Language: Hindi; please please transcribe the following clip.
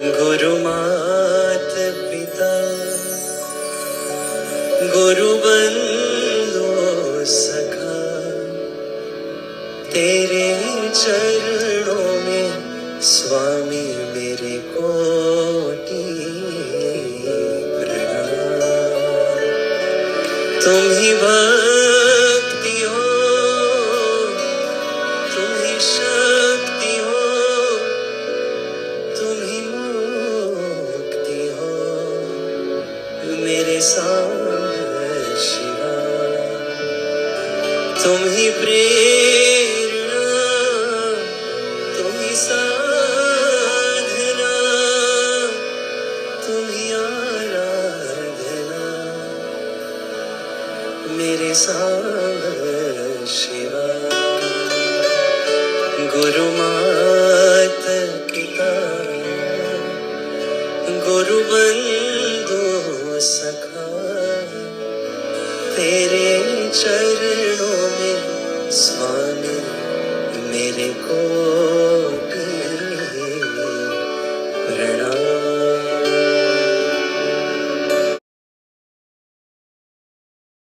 गुरु मात पिता गुरु बंधु सखा, तेरे चरणों में स्वामी मेरे कोटि प्रणाम। तुम ही भक्ति हो, तुम ही शक्ति हो, तुम ही मुक्ति हो, मेरे साथ शिवा। तुम ही प्रेरणा, तुम ही साधना, तुम ही आराधना, मेरे साथ शिवा। गुरु मात पिता गुरु बंधु सखा, तेरे चरणों में स्वामी मेरे को